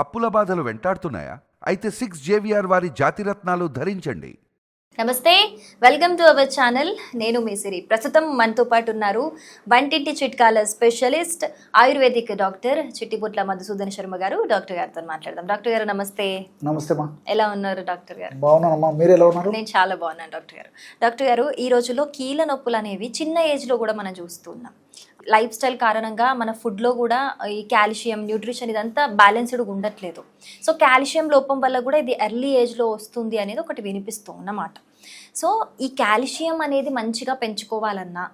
అప్పుల బాధలు వెంటాడుతున్నాయా? అయితే 6 JVR వారి జాతిరత్నాలు ధరించండి. నమస్తే, వెల్కమ్ టు అవర్ ఛానల్. నేను మీ సిరి. ప్రస్తుతం మనతో పాటు ఉన్నారు వంటింటి చిట్కాల specialist ayurvedic doctor Chittiputla Madhusudan Sharma garu. Doctor గారితో మాట్లాడదాం. డాక్టర్ గారు నమస్తే. నమస్తే మా. ఎలా ఉన్నారు డాక్టర్ గారు? బాగున్నానమ్మా, మీరు ఎలా ఉన్నారు? నేను చాలా బాగున్నాను డాక్టర్ గారు. డాక్టర్ గారు, ఈ రోజుల్లో కీళ్ళ నొప్పులు అనేవి చిన్న ఏజ్లో కూడా మనం చూస్తున్నాం. లైఫ్ స్టైల్ కారణంగా మన ఫుడ్లో కూడా ఈ కాల్షియం, న్యూట్రిషన్ ఇదంతా బ్యాలెన్స్డ్గా ఉండట్లేదు. సో కాల్షియం లోపం వల్ల కూడా ఇది ఎర్లీ ఏజ్లో వస్తుంది అనేది ఒకటి వినిపిస్తుంది అన్నమాట. సో ఈ కాల్షియం అనేది మంచిగా పెంచుకోవాలన్నా,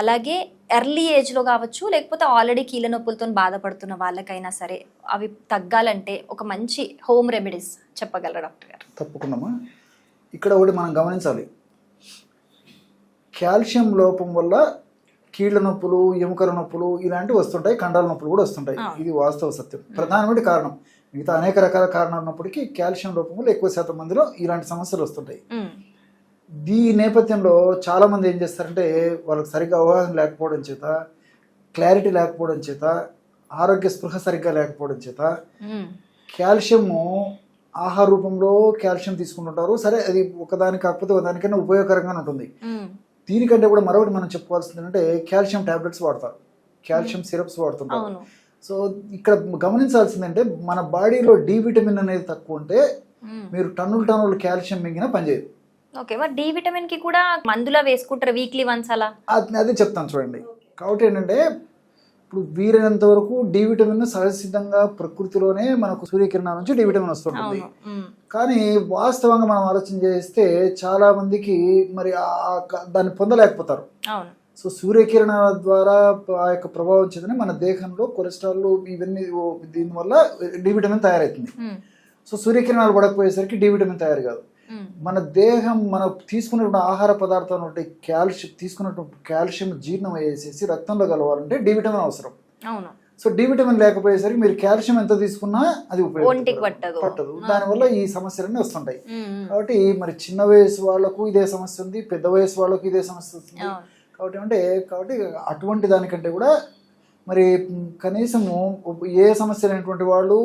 అలాగే ఎర్లీ ఏజ్లో కావచ్చు, లేకపోతే ఆల్రెడీ కీళ్ళ నొప్పులతో బాధపడుతున్న వాళ్ళకైనా సరే అవి తగ్గాలంటే ఒక మంచి హోమ్ రెమెడీస్ చెప్పగలరా డాక్టర్ గారు? తప్పకుండా. ఇక్కడ ఒకటి మనం గమనించాలి, కాల్షియం లోపం వల్ల కీళ్ళ నొప్పులు, ఎముకల నొప్పులు ఇలాంటివి వస్తుంటాయి, కండల నొప్పులు కూడా వస్తుంటాయి. ఇది వాస్తవ సత్యం. ప్రధానమైన కారణం, మిగతా అనేక రకాల కారణాలు ఉన్నప్పటికీ కాల్షియం లోపం వల్ల ఎక్కువ శాతం మందిలో ఇలాంటి సమస్యలు వస్తుంటాయి. ఈ నేపథ్యంలో చాలా మంది ఏం చేస్తారంటే, వాళ్ళకి సరిగ్గా అవగాహన లేకపోవడం చేత, క్లారిటీ లేకపోవడం చేత, ఆరోగ్య స్పృహ సరిగ్గా లేకపోవడం చేత కాల్షియము ఆహార రూపంలో కాల్షియం తీసుకుంటుంటారు. సరే, అది ఒకదాని కాకపోతే ఒకదానికైనా ఉపయోగకరంగానే ఉంటుంది. దీనికంటే కూడా మరొకటి మనం చెప్పుకోవాల్సింది ఏంటంటే, కాల్షియం టాబ్లెట్స్ వాడతారు, కాల్షియం సిరప్స్ వాడుతుంటారు. సో ఇక్కడ గమనించాల్సిందంటే, మన బాడీలో డి విటమిన్ అనేది తక్కువ ఉంటే మీరు టన్నులు కాల్షియం మింగినా పనిచేయదు. ఓకే, మరి డి విటమిన్ కి కూడా మందులా వేసుకుంటారు వీక్లీ వన్స్ అలా? అదే చెప్తాను చూడండి. కాబట్టి ఏంటంటే, ఇప్పుడు వీలైనంత వరకు డి విటమిన్ సహజ సిద్ధంగా ప్రకృతిలోనే మనకు సూర్యకిరణాల నుంచి డి విటమిన్ వస్తుంటుంది. కానీ వాస్తవంగా మనం ఆలోచన చేస్తే చాలా మందికి మరి దాన్ని పొందలేకపోతారు. సో సూర్యకిరణాల ద్వారా ఆ యొక్క ప్రభావం చేతనే మన దేహంలో కొలెస్ట్రాల్ ఇవన్నీ దీనివల్ల డి విటమిన్ తయారవుతుంది. సో సూర్యకిరణాలు పడకపోయేసరికి డి విటమిన్ తయారు కాదు. మన దేహం మనం తీసుకున్నటువంటి ఆహార పదార్థాలు తీసుకున్నటువంటి కాల్షియం జీర్ణం అయ్యేసేసి రక్తంలో కలవాలంటే డి విటమిన్ అవసరం. సో డి విటమిన్ లేకపోయేసరికి మీరు కాల్షియం ఎంత తీసుకున్నా అది పట్టదు. దానివల్ల ఈ సమస్యలన్నీ వస్తుంటాయి. కాబట్టి మరి చిన్న వయసు వాళ్ళకు ఇదే సమస్య ఉంది, పెద్ద వయసు వాళ్ళకు ఇదే సమస్య వస్తుంది. కాబట్టి అటువంటి దానికంటే కూడా మరి కనీసము ఏ సమస్య లేనటువంటి వాళ్ళు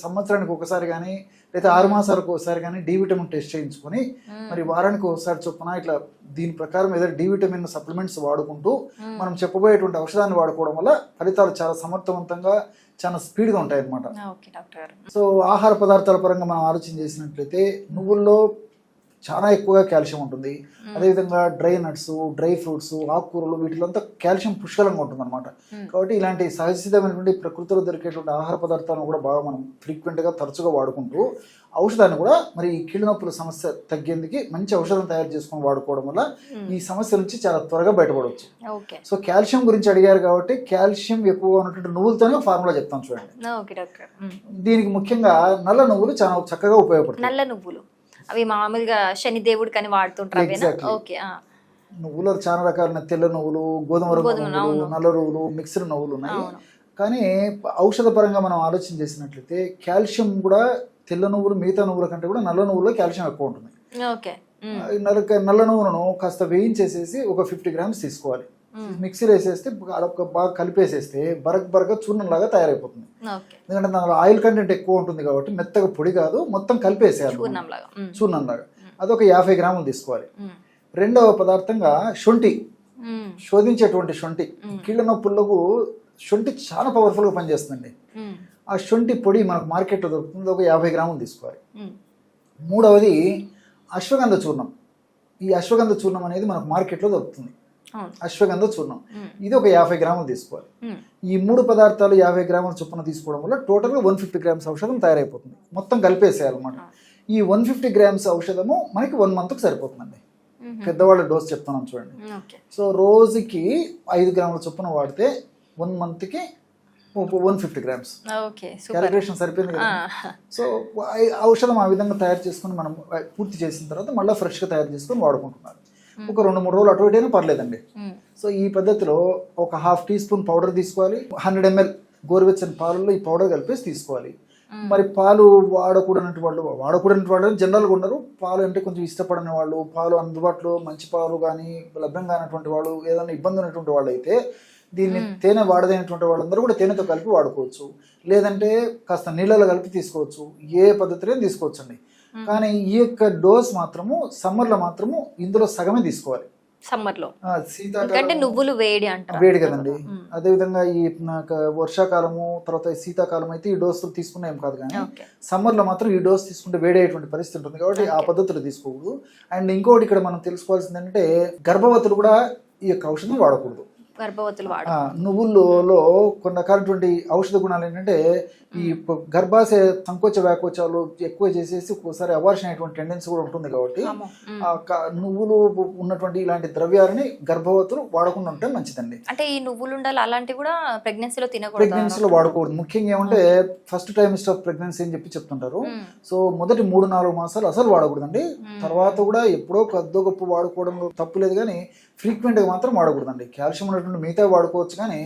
సంవత్సరానికి ఒకసారి కానీ లేదా 6 మాసాలకు ఒకసారి కానీ డి విటమిన్ టెస్ట్ చేయించుకొని మరి వారానికి ఒకసారి చొప్పున ఇట్లా దీని ప్రకారం ఏదైనా డి విటమిన్ సప్లిమెంట్స్ వాడుకుంటూ మనం చెప్పబోయేటువంటి ఔషధాన్ని వాడుకోవడం వల్ల ఫలితాలు చాలా సమర్థవంతంగా, చాలా స్పీడ్గా ఉంటాయి అన్నమాట. సో ఆహార పదార్థాల పరంగా మనం ఆలోచన చేసినట్లయితే నువ్వుల్లో చాలా ఎక్కువగా కాల్షియం ఉంటుంది. అదేవిధంగా డ్రై నట్స్, డ్రై ఫ్రూట్స్, ఆకుకూరలు వీటిలో అంతా కాల్షియం పుష్కలంగా ఉంటుంది అనమాట. కాబట్టి ఇలాంటి సహజసిద్ధమైనటువంటి ప్రకృతిలో దొరికేటువంటి ఆహార పదార్థాలను కూడా బాగా మనం ఫ్రీక్వెంట్గా తరచుగా వాడుకుంటూ ఔషధాన్ని కూడా మరి ఈ కీళ్ళ నొప్పుల సమస్య తగ్గేందుకు మంచి ఔషధం తయారు చేసుకొని వాడుకోవడం వల్ల ఈ సమస్య నుంచి చాలా త్వరగా బయటపడవచ్చు. సో కాల్షియం గురించి అడిగారు కాబట్టి కాల్షియం ఎక్కువగా ఉన్నటువంటి నువ్వులతోనే ఫార్ములా చెప్తాను చూడండి. దీనికి ముఖ్యంగా నల్ల నువ్వులు చాలా చక్కగా ఉపయోగపడతాయి. నల్ల నువ్వులు అవి మామూలుగా శనిదేవుడు కని వాడుతుంటారు. నువ్వులు చాలా రకాల తెల్ల నువ్వులు, గోధుమ నువ్వులు, నల్ల నువ్వులు, మిక్స్డ్ నువ్వులు ఉన్నాయి. కానీ ఔషధ పరంగా మనం ఆలోచన చేసినట్లయితే కాల్షియం కూడా తెల్ల నువ్వులు మిగతా నువ్వుల కంటే కూడా నల్ల నువ్వుల్లో కాల్షియం ఎక్కువ ఉంటుంది. నల్ల నువ్వులను కాస్త వేయించేసేసి ఒక 50 grams తీసుకోవాలి. మిక్సీలో వేసేస్తే బాగా కలిపేసేస్తే బరగ చూర్ణం లాగా తయారైపోతుంది. ఎందుకంటే దానిలో ఆయిల్ కంటెంట్ ఎక్కువ ఉంటుంది కాబట్టి మెత్తగా పొడి కాదు, మొత్తం కలిపేసేయాలి చూర్ణం లాగా. అదొక 50 grams తీసుకోవాలి. రెండవ పదార్థంగా శొంఠి, శోధించేటువంటి శొంఠి. కీళ్ళ నొప్పులకు శొంఠి చాలా పవర్ఫుల్గా పనిచేస్తుందండి. ఆ శొంఠి పొడి మనకు మార్కెట్లో దొరుకుతుంది, ఒక 50 grams తీసుకోవాలి. మూడవది అశ్వగంధ చూర్ణం. ఈ అశ్వగంధ చూర్ణం అనేది మనకు మార్కెట్లో దొరుకుతుంది, అశ్వగంధ చూర్ణం. ఇది ఒక 50 grams తీసుకోవాలి. ఈ 3 పదార్థాలు 50 grams చొప్పున తీసుకోవడం వల్ల టోటల్గా 150 grams ఔషధం తయారైపోతుంది. మొత్తం కలిపేసేయాలన్నమాట. ఈ 150 grams ఔషధము మనకి 1 monthకి సరిపోతుందండి. పెద్దవాళ్ళ డోస్ చెప్తున్నాం చూడండి. సో రోజుకి 5 grams చొప్పున వాడితే 1 monthకి 150 grams. క్యాలిక్యులేషన్ సరిపోయింది కదా. సో ఔషధం ఆ విధంగా తయారు చేసుకుని మనం పూర్తి చేసిన తర్వాత మళ్ళీ ఫ్రెష్గా తయారు చేసుకొని వాడుకుంటున్నారు. ఒక 2-3 రోజులు అటు ఇటైనా పర్లేదండి. సో ఈ పద్ధతిలో ఒక 1/2 teaspoon పౌడర్ తీసుకోవాలి. 100 ml గోరువెచ్చని పాలలో ఈ పౌడర్ కలిపేసి తీసుకోవాలి. మరి పాలు వాడకూడనటువంటి వాళ్ళు జనరల్గా ఉండరు. పాలు అంటే కొంచెం ఇష్టపడని వాళ్ళు, పాలు అందుబాటులో మంచి పాలు కానీ లభ్యం కానటువంటి వాళ్ళు, ఏదైనా ఇబ్బంది ఉన్నటువంటి వాళ్ళు అయితే దీన్ని తేనె వాడదైనటువంటి వాళ్ళందరూ కూడా తేనెతో కలిపి వాడుకోవచ్చు, లేదంటే కాస్త నీళ్ళలో కలిపి తీసుకోవచ్చు, ఏ పద్ధతిలో తీసుకోవచ్చు అండి. కానీ ఈ యొక్క డోస్ మాత్రము సమ్మర్లో మాత్రము ఇందులో సగమే తీసుకోవాలి. సమ్మర్ లో శీతాకాలం ఎందుకంటే నువ్వులు వేడి అంటారు. వేడి కదండి. అదేవిధంగా ఈ నాకు వర్షాకాలము తర్వాత శీతాకాలం అయితే ఈ డోసులు తీసుకున్నా ఏం కాదు, కానీ సమ్మర్ లో మాత్రం ఈ డోస్ తీసుకుంటే వేడేటువంటి పరిస్థితి ఉంటుంది కాబట్టి ఆ పద్ధతులు తీసుకోకూడదు. అండ్ ఇంకోటి ఇక్కడ మనం తెలుసుకోవాల్సింది ఏంటంటే గర్భవతులు కూడా ఈ యొక్క ఔషధం వాడకూడదు. గర్భవతులు వాడు నువ్వుల్లో కొన్ని రకాలటువంటి ఔషధ గుణాలు ఏంటంటే ఈ గర్భాశయ సంకోచ వ్యాకోచాలు ఎక్కువ చేసేసి ఒక్కోసారి అవార్షన్ అయ్యేటువంటి టెండెన్సీ కూడా ఉంటుంది కాబట్టి నువ్వులు ఉన్నటువంటి ఇలాంటి ద్రవ్యాలని గర్భవతులు వాడకుండా ఉంటే మంచిదండి. అంటే ఈ నువ్వులుండాలి అలాంటివి కూడా ప్రెగ్నెన్సీలో తినకూడదు, ప్రెగ్నెన్సీలో వాడకూడదు. ముఖ్యంగా ఏమంటే ఫస్ట్ ట్రైమిస్టర్ ఆఫ్ ప్రెగ్నెన్సీ అని చెప్తుంటారు. సో మొదటి 3-4 మాసాలు అసలు వాడకూడదండి. తర్వాత కూడా ఎప్పుడో కొద్దో గొప్ప వాడుకోవడం తప్పు లేదు, కానీ ఫ్రీక్వెంట్ గా మాత్రం వాడకూడదండి. కాల్షియం ఉన్నటువంటి మిగతా వాడుకోవచ్చు, కానీ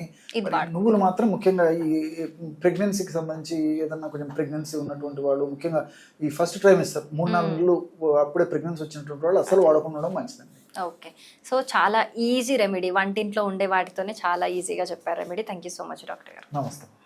నువ్వులు మాత్రం ముఖ్యంగా ఈ ప్రెగ్నెన్సీకి సంబంధించి ఏదన్నా కొంచెం ప్రెగ్నెన్సీ ఉన్నటువంటి వాళ్ళు, ముఖ్యంగా ఈ ఫస్ట్ ట్రైమిస్టర్ 3-4 నెలలు అప్పుడే ప్రెగ్నెన్సీ వచ్చినటువంటి వాళ్ళు అసలు వాడకుండా ఉండడం మంచిదండి. ఓకే, సో చాలా ఈజీ రెమెడీ, వంటింట్లో ఉండే వాటితోనే చాలా ఈజీగా చెప్పారు remedy. Thank you so much doctor గారు. నమస్తే.